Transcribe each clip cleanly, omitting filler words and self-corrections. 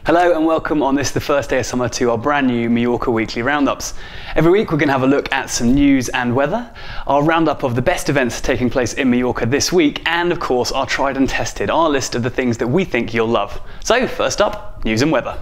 Hello and welcome on this, the first day of summer, to our brand new Mallorca weekly roundups. Every week we're going to have a look at some news and weather, our roundup of the best events taking place in Mallorca this week, and of course our tried and tested, our list of the things that we think you'll love. So first up, news and weather.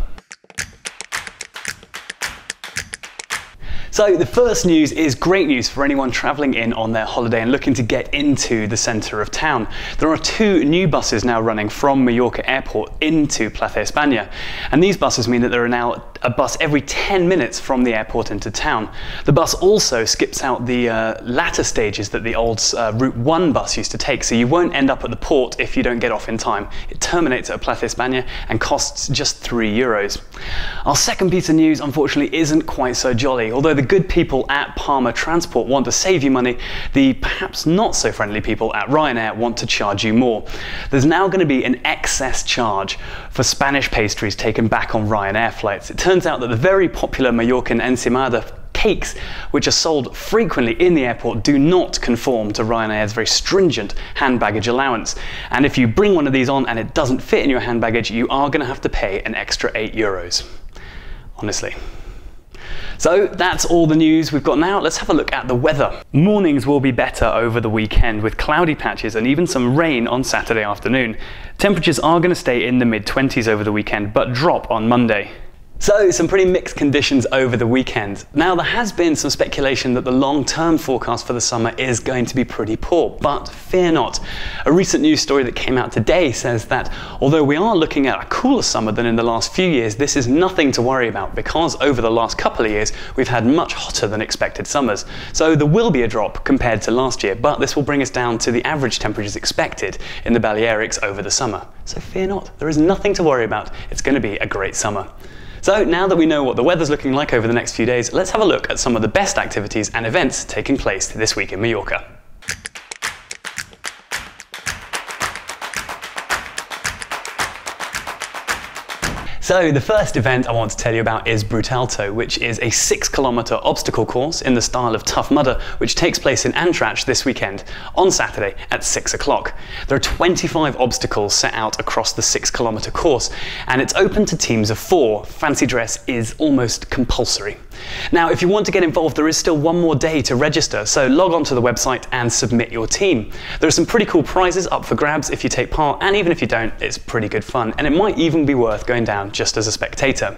So the first news is great news for anyone travelling in on their holiday and looking to get into the centre of town. There are 2 new buses now running from Mallorca Airport into Plaza España, and these buses mean that there are now a bus every 10 minutes from the airport into town. The bus also skips out the latter stages that the old Route 1 bus used to take, so you won't end up at the port if you don't get off in time. It terminates at Plaza España and costs just €3. Our second piece of news unfortunately isn't quite so jolly. Although the good people at Palma Transport want to save you money, the perhaps not so friendly people at Ryanair want to charge you more. There's now going to be an excess charge for Spanish pastries taken back on Ryanair flights. It turns out that the very popular Mallorcan encimada cakes, which are sold frequently in the airport, do not conform to Ryanair's very stringent hand baggage allowance. And if you bring one of these on and it doesn't fit in your hand baggage, you are going to have to pay an extra €8. Honestly. So that's all the news we've got now. Let's have a look at the weather. Mornings will be better over the weekend with cloudy patches and even some rain on Saturday afternoon. Temperatures are going to stay in the mid-20s over the weekend, but drop on Monday. So some pretty mixed conditions over the weekend. Now there has been some speculation that the long-term forecast for the summer is going to be pretty poor, but fear not. A recent news story that came out today says that although we are looking at a cooler summer than in the last few years, this is nothing to worry about because over the last couple of years we've had much hotter than expected summers. So there will be a drop compared to last year, but this will bring us down to the average temperatures expected in the Balearics over the summer. So fear not, there is nothing to worry about. It's going to be a great summer. So now that we know what the weather's looking like over the next few days, let's have a look at some of the best activities and events taking place this week in Mallorca. So the first event I want to tell you about is Brutalto, which is a 6-kilometre obstacle course in the style of Tough Mudder, which takes place in Antrax this weekend on Saturday at 6 o'clock. There are 25 obstacles set out across the 6-kilometre course, and it's open to teams of 4. Fancy dress is almost compulsory. Now, if you want to get involved, there is still one more day to register, so log on to the website and submit your team. There are some pretty cool prizes up for grabs if you take part, and even if you don't, it's pretty good fun, and it might even be worth going down just as a spectator.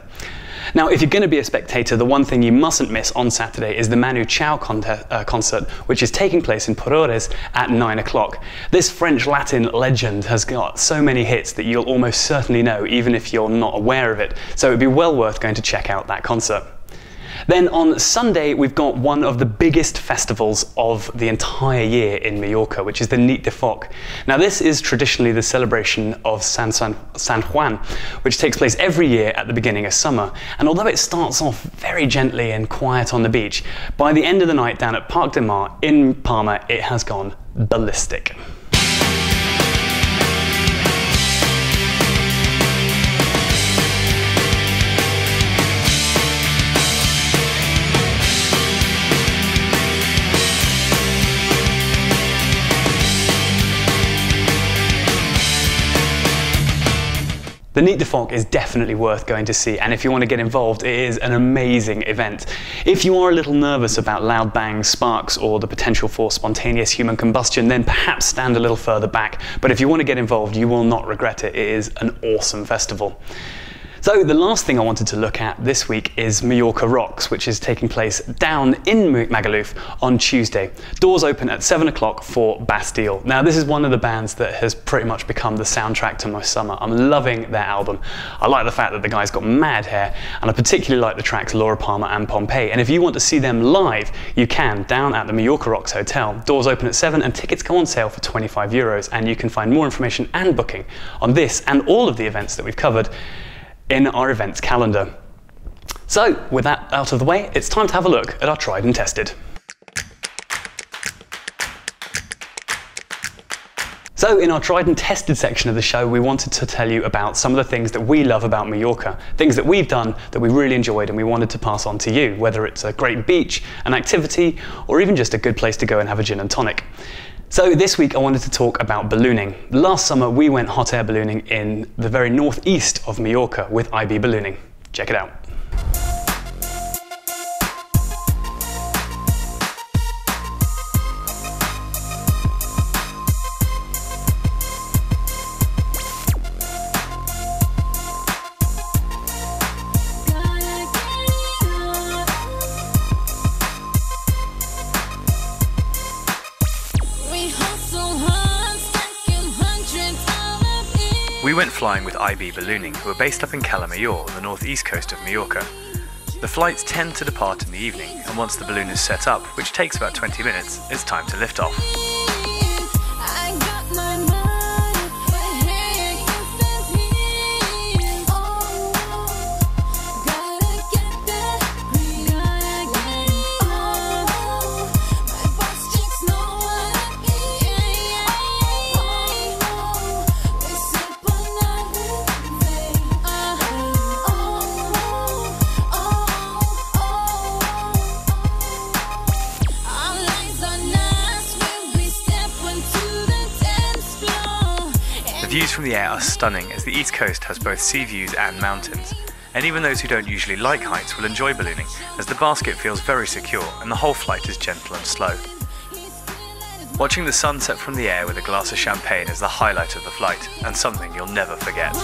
Now, if you're going to be a spectator, the one thing you mustn't miss on Saturday is the Manu Chao concert, which is taking place in Porores at 9 o'clock. This French Latin legend has got so many hits that you'll almost certainly know, even if you're not aware of it, so it'd be well worth going to check out that concert. Then on Sunday, we've got one of the biggest festivals of the entire year in Mallorca, which is the Nit de Foc. Now, this is traditionally the celebration of San Juan, which takes place every year at the beginning of summer. And although it starts off very gently and quiet on the beach, by the end of the night down at Parc de Mar in Palma, it has gone ballistic. The Nit de Foc is definitely worth going to see, and if you want to get involved, it is an amazing event. If you are a little nervous about loud bangs, sparks, or the potential for spontaneous human combustion, then perhaps stand a little further back. But if you want to get involved, you will not regret it. It is an awesome festival. So the last thing I wanted to look at this week is Mallorca Rocks, which is taking place down in Magaluf on Tuesday. Doors open at 7 o'clock for Bastille. Now, this is one of the bands that has pretty much become the soundtrack to my summer. I'm loving their album. I like the fact that the guy's got mad hair, and I particularly like the tracks Laura Palmer and Pompeii. And if you want to see them live, you can, down at the Mallorca Rocks Hotel. Doors open at 7 and tickets go on sale for €25, and you can find more information and booking on this and all of the events that we've covered in our events calendar. So with that out of the way, it's time to have a look at our tried and tested. So in our tried and tested section of the show, we wanted to tell you about some of the things that we love about Mallorca, things that we've done that we really enjoyed and we wanted to pass on to you, whether it's a great beach, an activity, or even just a good place to go and have a gin and tonic. So this week I wanted to talk about ballooning. Last summer we went hot air ballooning in the very northeast of Mallorca with IB Ballooning. Check it out. We went flying with IB Ballooning, who are based up in Cala Mayor on the northeast coast of Mallorca. The flights tend to depart in the evening, and once the balloon is set up, which takes about 20 minutes, it's time to lift off. The views from the air are stunning, as the east coast has both sea views and mountains, and even those who don't usually like heights will enjoy ballooning, as the basket feels very secure and the whole flight is gentle and slow. Watching the sunset from the air with a glass of champagne is the highlight of the flight, and something you'll never forget.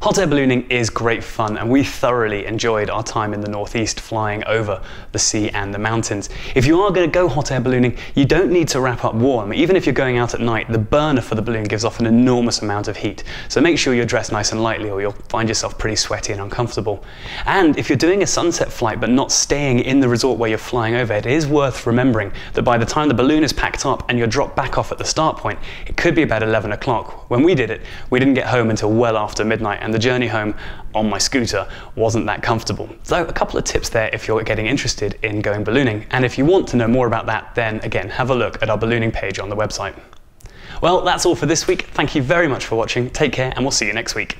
Hot air ballooning is great fun, and we thoroughly enjoyed our time in the northeast flying over the sea and the mountains. If you are going to go hot air ballooning, you don't need to wrap up warm. Even if you're going out at night, the burner for the balloon gives off an enormous amount of heat. So make sure you're dressed nice and lightly, or you'll find yourself pretty sweaty and uncomfortable. And if you're doing a sunset flight but not staying in the resort where you're flying over, it is worth remembering that by the time the balloon is packed up and you're dropped back off at the start point, it could be about 11 o'clock. When we did it, we didn't get home until well after midnight, and the journey home on my scooter wasn't that comfortable. So a couple of tips there if you're getting interested in going ballooning, and if you want to know more about that, then again have a look at our ballooning page on the website. Well, that's all for this week. Thank you very much for watching. Take care, and we'll see you next week.